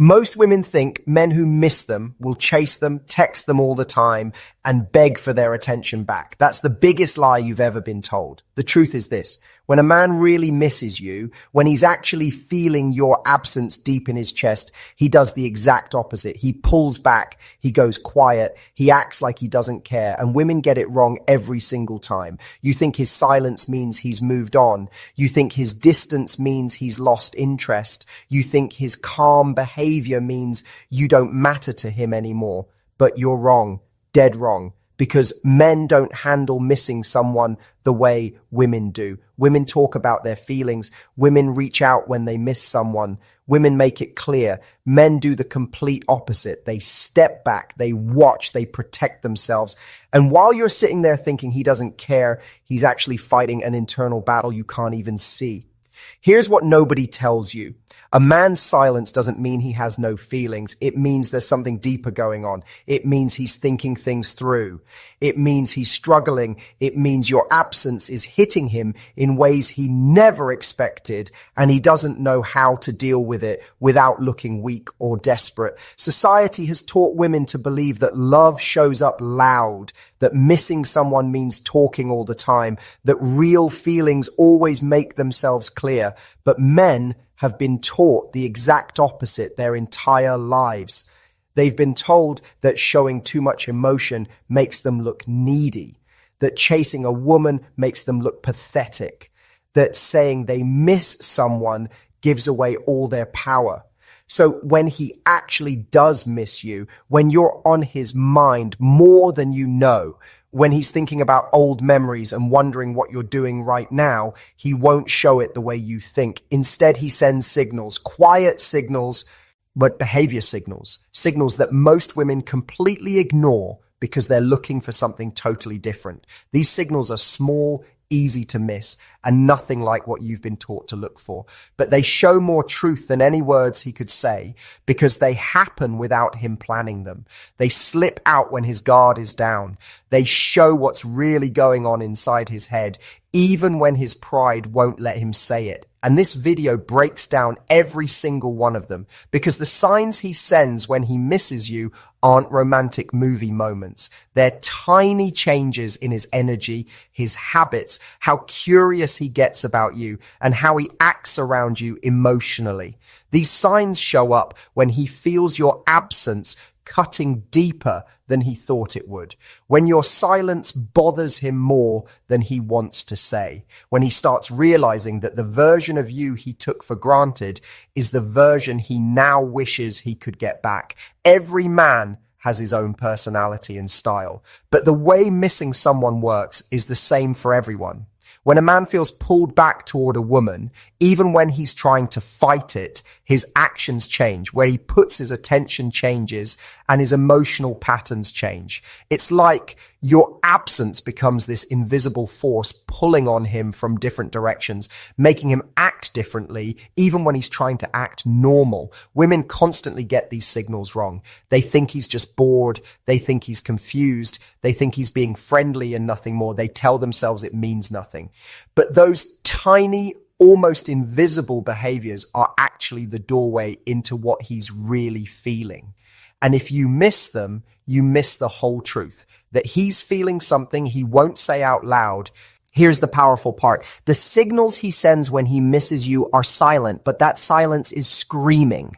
Most women think men who miss them will chase them, text them all the time, and beg for their attention back. That's the biggest lie you've ever been told. The truth is this. When a man really misses you, when he's actually feeling your absence deep in his chest, he does the exact opposite. He pulls back, he goes quiet, he acts like he doesn't care, and women get it wrong every single time. You think his silence means he's moved on. You think his distance means he's lost interest. You think his calm behavior means you don't matter to him anymore. But you're wrong, dead wrong. Because men don't handle missing someone the way women do. Women talk about their feelings. Women reach out when they miss someone. Women make it clear. Men do the complete opposite. They step back, they watch, they protect themselves. And while you're sitting there thinking he doesn't care, he's actually fighting an internal battle you can't even see. Here's what nobody tells you. A man's silence doesn't mean he has no feelings. It means there's something deeper going on. It means he's thinking things through. It means he's struggling. It means your absence is hitting him in ways he never expected, and he doesn't know how to deal with it without looking weak or desperate. Society has taught women to believe that love shows up loud, that missing someone means talking all the time, that real feelings always make themselves clear. But men have been taught the exact opposite their entire lives. They've been told that showing too much emotion makes them look needy, that chasing a woman makes them look pathetic, that saying they miss someone gives away all their power. So when he actually does miss you, when you're on his mind more than you know, when he's thinking about old memories and wondering what you're doing right now, he won't show it the way you think. Instead, he sends signals, quiet signals, but behavior signals, signals that most women completely ignore because they're looking for something totally different. These signals are small, easy to miss, and nothing like what you've been taught to look for. But they show more truth than any words he could say because they happen without him planning them. They slip out when his guard is down. They show what's really going on inside his head, even when his pride won't let him say it. And this video breaks down every single one of them because the signs he sends when he misses you aren't romantic movie moments. They're tiny changes in his energy, his habits, how curious he gets about you, and how he acts around you emotionally. These signs show up when he feels your absence cutting deeper than he thought it would, when your silence bothers him more than he wants to say, when he starts realizing that the version of you he took for granted is the version he now wishes he could get back. Every man has his own personality and style, but the way missing someone works is the same for everyone. When a man feels pulled back toward a woman, even when he's trying to fight it, his actions change, where he puts his attention changes, and his emotional patterns change. It's like your absence becomes this invisible force pulling on him from different directions, making him act differently, even when he's trying to act normal. Women constantly get these signals wrong. They think he's just bored. They think he's confused. They think he's being friendly and nothing more. They tell themselves it means nothing. But those tiny, almost invisible behaviors are actually the doorway into what he's really feeling. And if you miss them, you miss the whole truth, that he's feeling something he won't say out loud. Here's the powerful part. The signals he sends when he misses you are silent, but that silence is screaming.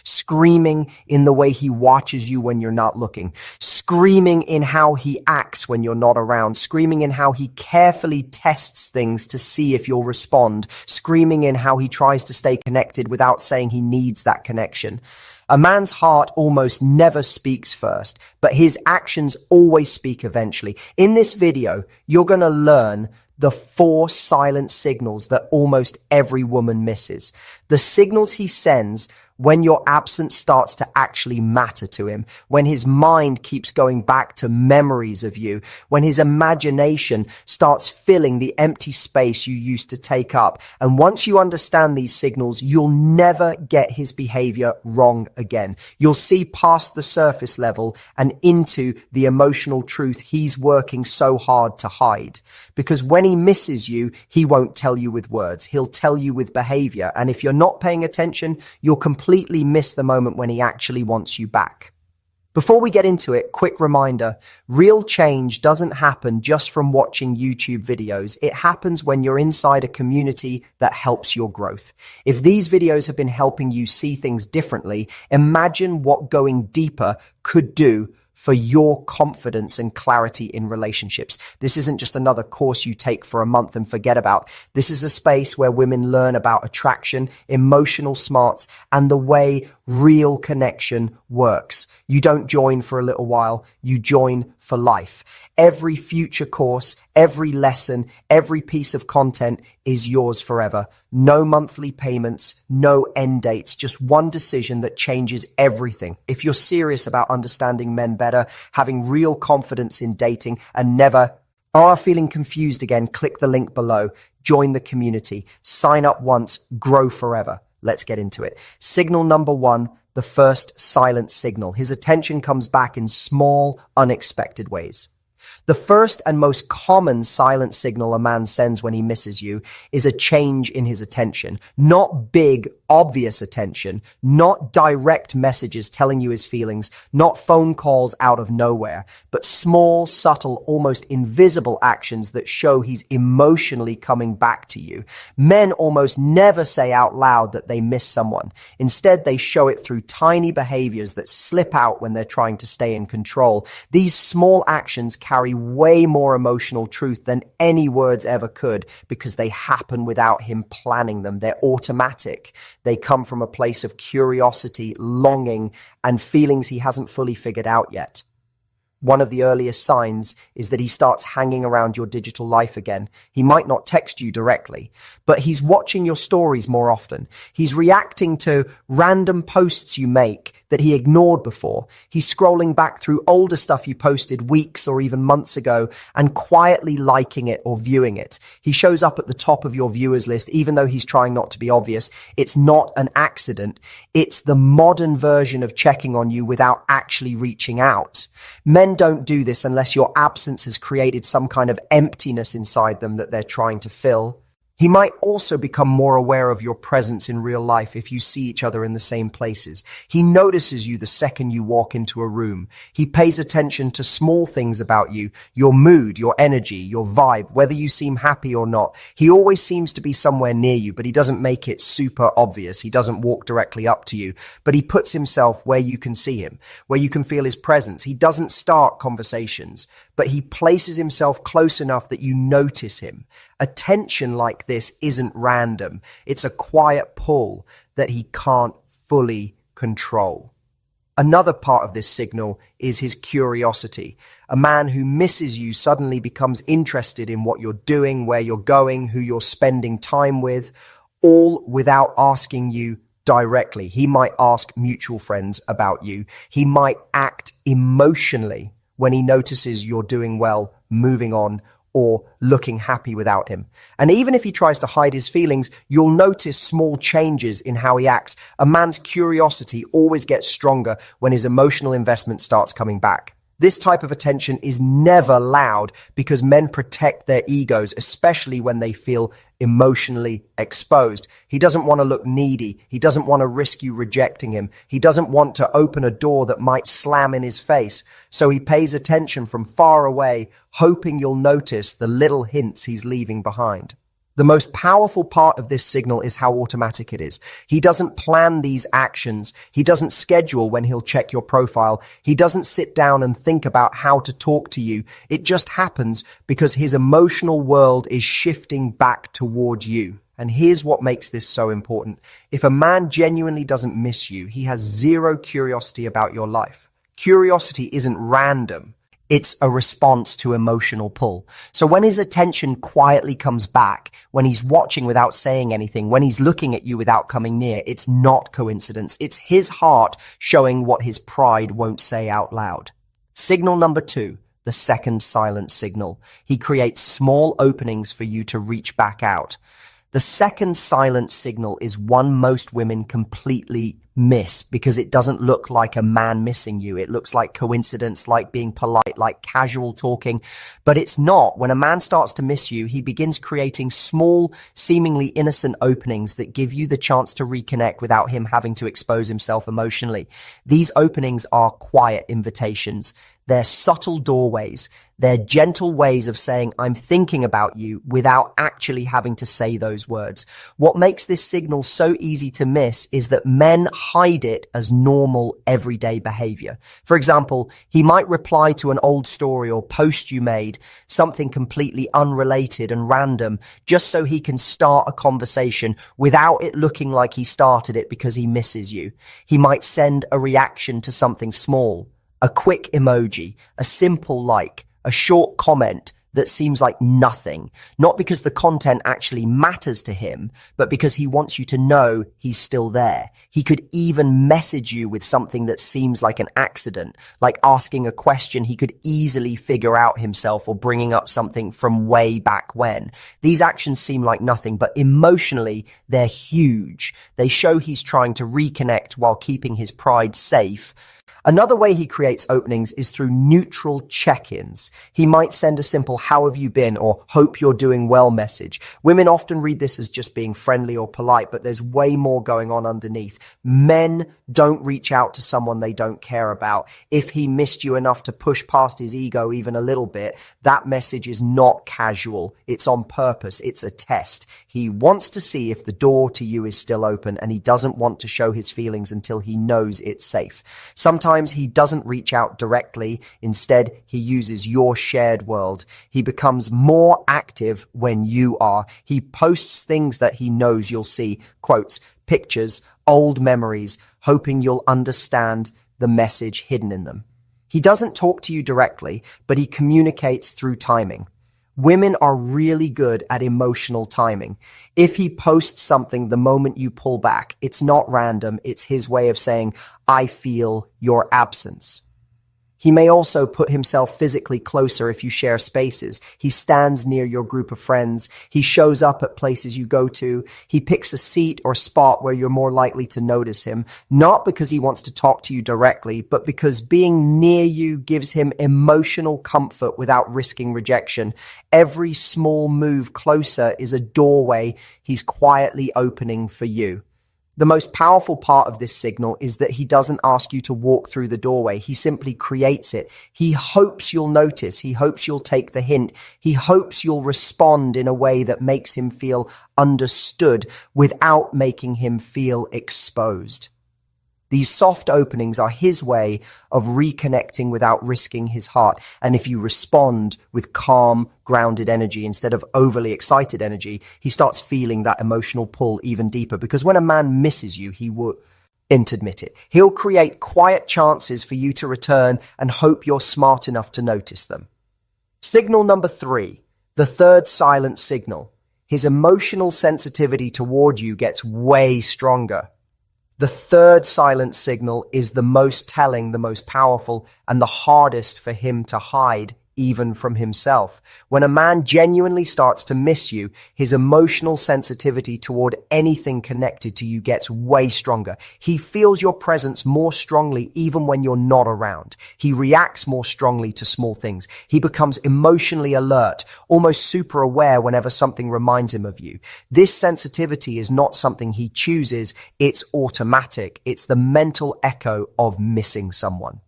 Screaming in the way he watches you when you're not looking, screaming in how he acts when you're not around, screaming in how he carefully tests things to see if you'll respond, screaming in how he tries to stay connected without saying he needs that connection. A man's heart almost never speaks first, but his actions always speak eventually. In this video, you're going to learn the 4 silent signals that almost every woman misses. The signals he sends when your absence starts to actually matter to him, when his mind keeps going back to memories of you, when his imagination starts filling the empty space you used to take up. And once you understand these signals, you'll never get his behavior wrong again. You'll see past the surface level and into the emotional truth he's working so hard to hide. because when he misses you, he won't tell you with words. He'll tell you with behavior. And if you're not paying attention, you'll completely miss the moment when he actually wants you back. Before we get into it, quick reminder, real change doesn't happen just from watching YouTube videos. It happens when you're inside a community that helps your growth. If these videos have been helping you see things differently, imagine what going deeper could do for your confidence and clarity in relationships. This isn't just another course you take for a month and forget about. This is a space where women learn about attraction, emotional smarts, and the way real connection works. You don't join for a little while, you join for life. Every future course, every lesson, every piece of content is yours forever. No monthly payments, no end dates, just one decision that changes everything. If you're serious about understanding men better, having real confidence in dating, and never are feeling confused again, click the link below. Join the community. Sign up once, grow forever. Let's get into it. Signal number 1, the first silent signal. His attention comes back in small, unexpected ways. The first and most common silent signal a man sends when he misses you is a change in his attention. Not big, obvious attention, not direct messages telling you his feelings, not phone calls out of nowhere, but small, subtle, almost invisible actions that show he's emotionally coming back to you. Men almost never say out loud that they miss someone. Instead, they show it through tiny behaviors that slip out when they're trying to stay in control. These small actions carry way more emotional truth than any words ever could because they happen without him planning them. They're automatic. They come from a place of curiosity, longing, and feelings he hasn't fully figured out yet. One of the earliest signs is that he starts hanging around your digital life again. He might not text you directly, but he's watching your stories more often. He's reacting to random posts you make that he ignored before. He's scrolling back through older stuff you posted weeks or even months ago and quietly liking it or viewing it. He shows up at the top of your viewers list, even though he's trying not to be obvious. It's not an accident. It's the modern version of checking on you without actually reaching out. Men don't do this unless your absence has created some kind of emptiness inside them that they're trying to fill. He might also become more aware of your presence in real life if you see each other in the same places. He notices you the second you walk into a room. He pays attention to small things about you, your mood, your energy, your vibe, whether you seem happy or not. He always seems to be somewhere near you, but he doesn't make it super obvious. He doesn't walk directly up to you, but he puts himself where you can see him, where you can feel his presence. He doesn't start conversations, but he places himself close enough that you notice him. Attention like this isn't random. It's a quiet pull that he can't fully control. Another part of this signal is his curiosity. A man who misses you suddenly becomes interested in what you're doing, where you're going, who you're spending time with, all without asking you directly. He might ask mutual friends about you. He might act emotionally when he notices you're doing well, moving on, or looking happy without him. And even if he tries to hide his feelings, you'll notice small changes in how he acts. A man's curiosity always gets stronger when his emotional investment starts coming back. This type of attention is never loud because men protect their egos, especially when they feel emotionally exposed. He doesn't want to look needy. He doesn't want to risk you rejecting him. He doesn't want to open a door that might slam in his face. So he pays attention from far away, hoping you'll notice the little hints he's leaving behind. The most powerful part of this signal is how automatic it is. He doesn't plan these actions. He doesn't schedule when he'll check your profile. He doesn't sit down and think about how to talk to you. It just happens because his emotional world is shifting back toward you. And here's what makes this so important. If a man genuinely doesn't miss you, he has zero curiosity about your life. Curiosity isn't random. It's a response to emotional pull. So when his attention quietly comes back, when he's watching without saying anything, when he's looking at you without coming near, it's not coincidence. It's his heart showing what his pride won't say out loud. Signal number 2, the second silent signal. He creates small openings for you to reach back out. The second silent signal is one most women completely miss because it doesn't look like a man missing you. It looks like coincidence, like being polite, like casual talking, but it's not. When a man starts to miss you, he begins creating small, seemingly innocent openings that give you the chance to reconnect without him having to expose himself emotionally. These openings are quiet invitations. They're subtle doorways. They're gentle ways of saying, I'm thinking about you without actually having to say those words. What makes this signal so easy to miss is that men hide it as normal, everyday behavior. For example, he might reply to an old story or post you made, something completely unrelated and random, just so he can start a conversation without it looking like he started it because he misses you. He might send a reaction to something small, a quick emoji, a simple like, a short comment that seems like nothing, not because the content actually matters to him, but because he wants you to know he's still there. He could even message you with something that seems like an accident, like asking a question he could easily figure out himself or bringing up something from way back when. These actions seem like nothing, but emotionally, they're huge. They show he's trying to reconnect while keeping his pride safe. Another way he creates openings is through neutral check-ins. He might send a simple "how have you been?" or "hope you're doing well" message. Women often read this as just being friendly or polite, but there's way more going on underneath. Men don't reach out to someone they don't care about. If he missed you enough to push past his ego even a little bit, that message is not casual. It's on purpose. It's a test. He wants to see if the door to you is still open, and he doesn't want to show his feelings until he knows it's safe. Sometimes he doesn't reach out directly. Instead, he uses your shared world. He becomes more active when you are. He posts things that he knows you'll see, quotes, pictures, old memories, hoping you'll understand the message hidden in them. He doesn't talk to you directly, but he communicates through timing. Women are really good at emotional timing. If he posts something the moment you pull back, it's not random. It's his way of saying, I feel your absence. He may also put himself physically closer if you share spaces. He stands near your group of friends. He shows up at places you go to. He picks a seat or spot where you're more likely to notice him, not because he wants to talk to you directly, but because being near you gives him emotional comfort without risking rejection. Every small move closer is a doorway he's quietly opening for you. The most powerful part of this signal is that he doesn't ask you to walk through the doorway. He simply creates it. He hopes you'll notice. He hopes you'll take the hint. He hopes you'll respond in a way that makes him feel understood without making him feel exposed. These soft openings are his way of reconnecting without risking his heart. And if you respond with calm, grounded energy instead of overly excited energy, he starts feeling that emotional pull even deeper. Because when a man misses you, he won't admit it. He'll create quiet chances for you to return and hope you're smart enough to notice them. Signal number 3, the third silent signal. His emotional sensitivity toward you gets way stronger. The third silent signal is the most telling, the most powerful, and the hardest for him to hide, even from himself. When a man genuinely starts to miss you, his emotional sensitivity toward anything connected to you gets way stronger. He feels your presence more strongly even when you're not around. He reacts more strongly to small things. He becomes emotionally alert, almost super aware whenever something reminds him of you. This sensitivity is not something he chooses, it's automatic. It's the mental echo of missing someone.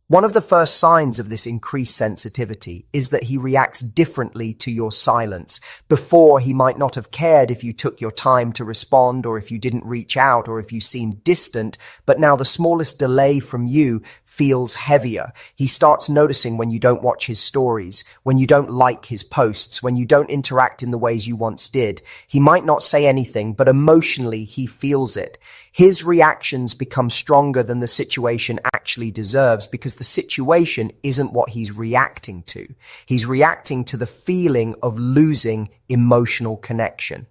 One of the first signs of this increased sensitivity is that he reacts differently to your silence. Before, he might not have cared if you took your time to respond or if you didn't reach out or if you seemed distant, but now the smallest delay from you feels heavier. He starts noticing when you don't watch his stories, when you don't like his posts, when you don't interact in the ways you once did. He might not say anything, but emotionally he feels it. His reactions become stronger than the situation actually deserves because the situation isn't what he's reacting to. He's reacting to the feeling of losing emotional connection.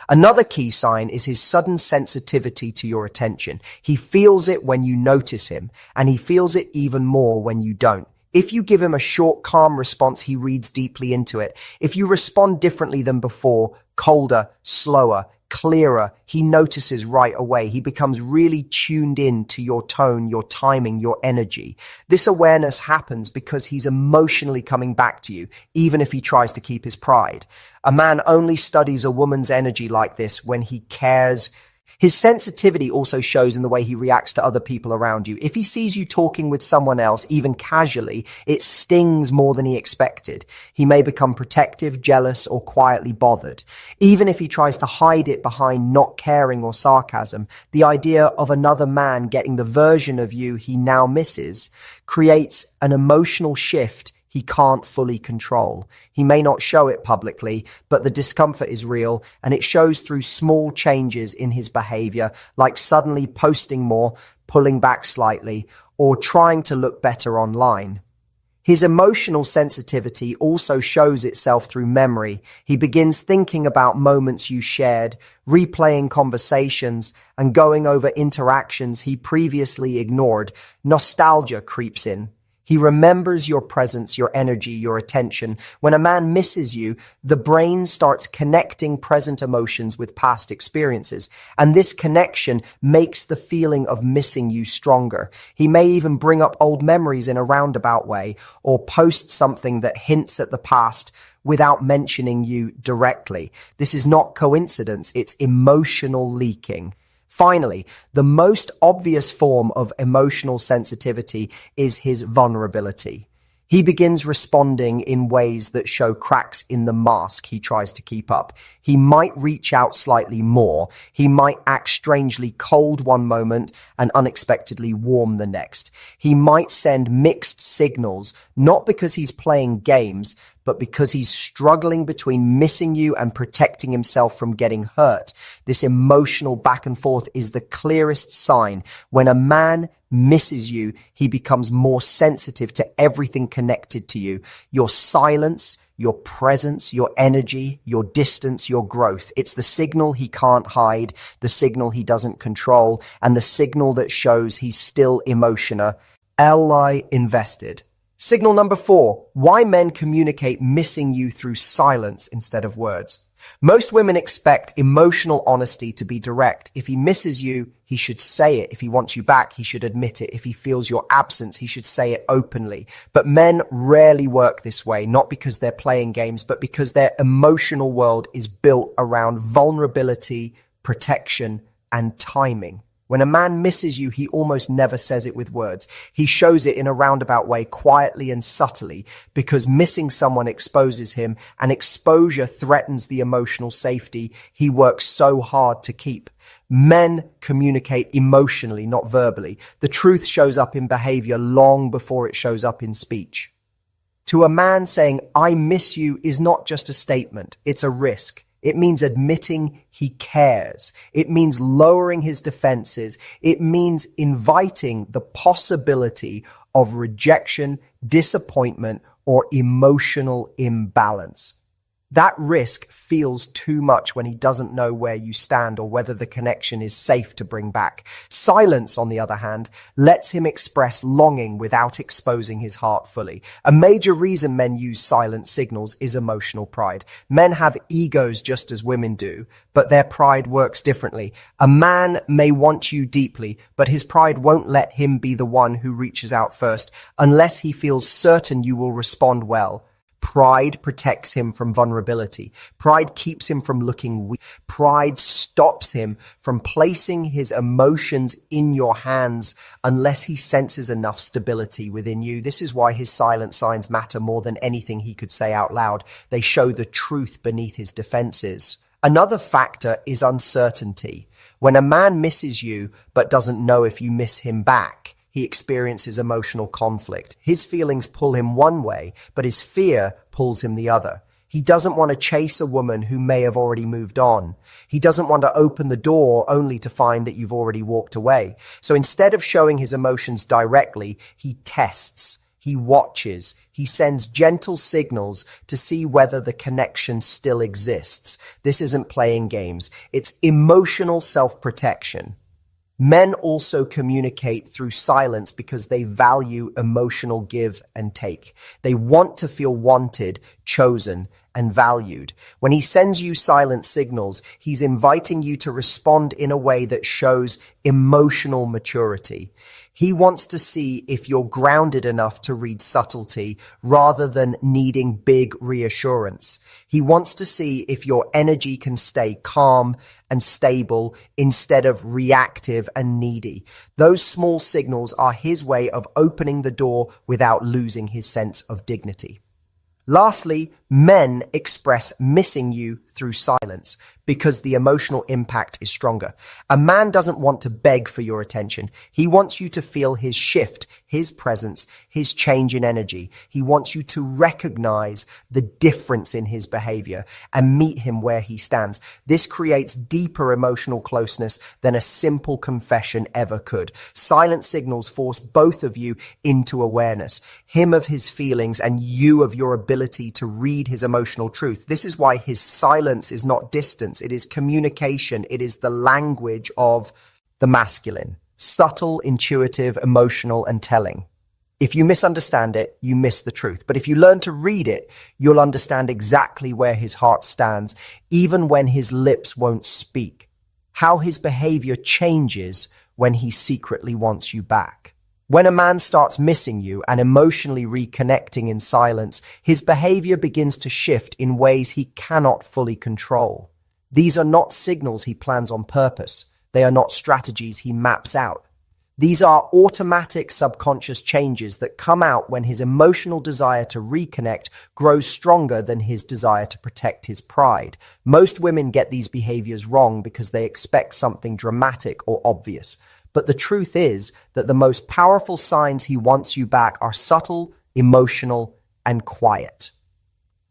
Another key sign is his sudden sensitivity to your attention. He feels it when you notice him, and he feels it even more when you don't. If you give him a short, calm response, he reads deeply into it. If you respond differently than before, colder, slower, clearer. He notices right away. He becomes really tuned in to your tone, your timing, your energy. This awareness happens because he's emotionally coming back to you, even if he tries to keep his pride. A man only studies a woman's energy like this when he cares. His sensitivity also shows in the way he reacts to other people around you. If he sees you talking with someone else, even casually, it stings more than he expected. He may become protective, jealous, or quietly bothered. Even if he tries to hide it behind not caring or sarcasm, the idea of another man getting the version of you he now misses creates an emotional shift he can't fully control. He may not show it publicly, but the discomfort is real, and it shows through small changes in his behavior, like suddenly posting more, pulling back slightly, or trying to look better online. His emotional sensitivity also shows itself through memory. He begins thinking about moments you shared, replaying conversations, and going over interactions he previously ignored. Nostalgia creeps in. He remembers your presence, your energy, your attention. When a man misses you, the brain starts connecting present emotions with past experiences, and this connection makes the feeling of missing you stronger. He may even bring up old memories in a roundabout way, or post something that hints at the past without mentioning you directly. This is not coincidence, it's emotional leaking. Finally, the most obvious form of emotional sensitivity is his vulnerability. He begins responding in ways that show cracks in the mask he tries to keep up. He might reach out slightly more. He might act strangely cold one moment and unexpectedly warm the next. He might send mixed signals, not because he's playing games, but because he's struggling between missing you and protecting himself from getting hurt. This emotional back and forth is the clearest sign. When a man misses you, he becomes more sensitive to everything connected to you. Your silence, your presence, your energy, your distance, your growth. It's the signal he can't hide, the signal he doesn't control, and the signal that shows he's still emotional. Invested. Signal number 4, why men communicate missing you through silence instead of words. Most women expect emotional honesty to be direct. If he misses you, he should say it. If he wants you back, he should admit it. If he feels your absence, he should say it openly. But men rarely work this way, not because they're playing games, but because their emotional world is built around vulnerability, protection, and timing. When a man misses you, he almost never says it with words. He shows it in a roundabout way, quietly and subtly, because missing someone exposes him, and exposure threatens the emotional safety he works so hard to keep. Men communicate emotionally, not verbally. The truth shows up in behavior long before it shows up in speech. To a man, saying, "I miss you," is not just a statement, it's a risk. It means admitting he cares. It means lowering his defenses. It means inviting the possibility of rejection, disappointment, or emotional imbalance. That risk feels too much when he doesn't know where you stand or whether the connection is safe to bring back. Silence, on the other hand, lets him express longing without exposing his heart fully. A major reason men use silent signals is emotional pride. Men have egos just as women do, but their pride works differently. A man may want you deeply, but his pride won't let him be the one who reaches out first unless he feels certain you will respond well. Pride protects him from vulnerability. Pride keeps him from looking weak. Pride stops him from placing his emotions in your hands unless he senses enough stability within you. This is why his silent signs matter more than anything he could say out loud. They show the truth beneath his defenses. Another factor is uncertainty. When a man misses you but doesn't know if you miss him back, he experiences emotional conflict. His feelings pull him one way, but his fear pulls him the other. He doesn't want to chase a woman who may have already moved on. He doesn't want to open the door only to find that you've already walked away. So instead of showing his emotions directly, he tests, he watches, he sends gentle signals to see whether the connection still exists. This isn't playing games. It's emotional self-protection. Men also communicate through silence because they value emotional give and take. They want to feel wanted, chosen, and valued. When he sends you silent signals, he's inviting you to respond in a way that shows emotional maturity. He wants to see if you're grounded enough to read subtlety rather than needing big reassurance. He wants to see if your energy can stay calm and stable instead of reactive and needy. Those small signals are his way of opening the door without losing his sense of dignity. Lastly, men express missing you through silence because the emotional impact is stronger. A man doesn't want to beg for your attention. He wants you to feel his shift, his presence, his change in energy. He wants you to recognize the difference in his behavior and meet him where he stands. This creates deeper emotional closeness than a simple confession ever could. Silent signals force both of you into awareness, him of his feelings and you of your ability to read his emotional truth. This is why his silence is not distance. It is communication. It is the language of the masculine. Subtle, intuitive, emotional, and telling. If you misunderstand it, you miss the truth. But if you learn to read it, you'll understand exactly where his heart stands, even when his lips won't speak. How his behavior changes when he secretly wants you back. When a man starts missing you and emotionally reconnecting in silence, his behavior begins to shift in ways he cannot fully control. These are not signals he plans on purpose. They are not strategies he maps out. These are automatic subconscious changes that come out when his emotional desire to reconnect grows stronger than his desire to protect his pride. Most women get these behaviors wrong because they expect something dramatic or obvious. But the truth is that the most powerful signs he wants you back are subtle, emotional, and quiet.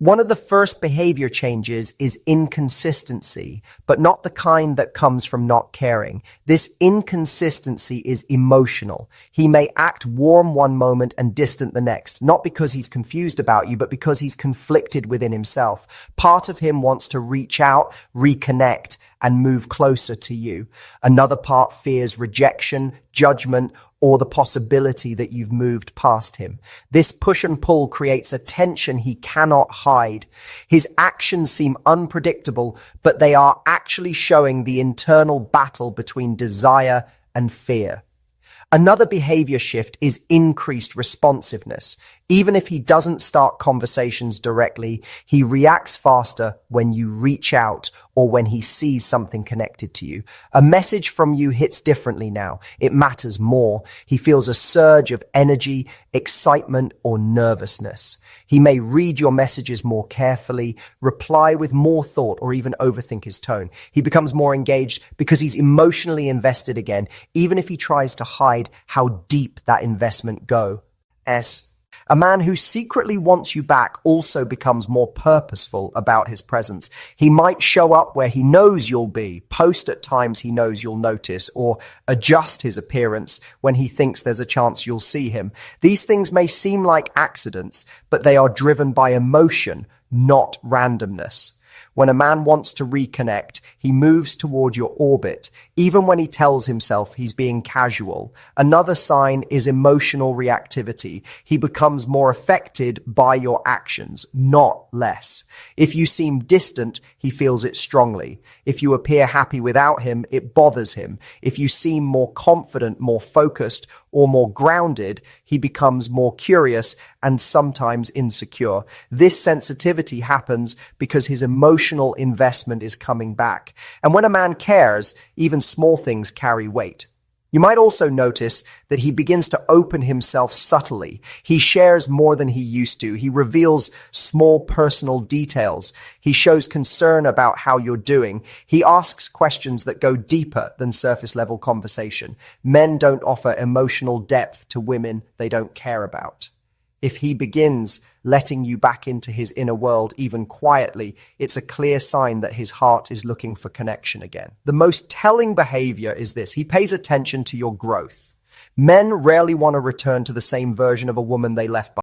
One of the first behavior changes is inconsistency, but not the kind that comes from not caring. This inconsistency is emotional. He may act warm one moment and distant the next, not because he's confused about you, but because he's conflicted within himself. Part of him wants to reach out, reconnect, and move closer to you. Another part fears rejection, judgment, or the possibility that you've moved past him. This push and pull creates a tension he cannot hide. His actions seem unpredictable, but they are actually showing the internal battle between desire and fear. Another behavior shift is increased responsiveness. Even if he doesn't start conversations directly, he reacts faster when you reach out or when he sees something connected to you. A message from you hits differently now. It matters more. He feels a surge of energy, excitement, or nervousness. He may read your messages more carefully, reply with more thought, or even overthink his tone. He becomes more engaged because he's emotionally invested again, even if he tries to hide how deep that investment goes. A man who secretly wants you back also becomes more purposeful about his presence. He might show up where he knows you'll be, post at times he knows you'll notice, or adjust his appearance when he thinks there's a chance you'll see him. These things may seem like accidents, but they are driven by emotion, not randomness. When a man wants to reconnect, he moves toward your orbit, even when he tells himself he's being casual. Another sign is emotional reactivity. He becomes more affected by your actions, not less. If you seem distant, he feels it strongly. If you appear happy without him, it bothers him. If you seem more confident, more focused, or more grounded, he becomes more curious and sometimes insecure. This sensitivity happens because his emotional investment is coming back. And when a man cares, even small things carry weight. You might also notice that he begins to open himself subtly. He shares more than he used to. He reveals small personal details. He shows concern about how you're doing. He asks questions that go deeper than surface level conversation. Men don't offer emotional depth to women they don't care about. If he begins letting you back into his inner world, even quietly, it's a clear sign that his heart is looking for connection again. The most telling behavior is this. He pays attention to your growth. Men rarely want to return to the same version of a woman they left behind.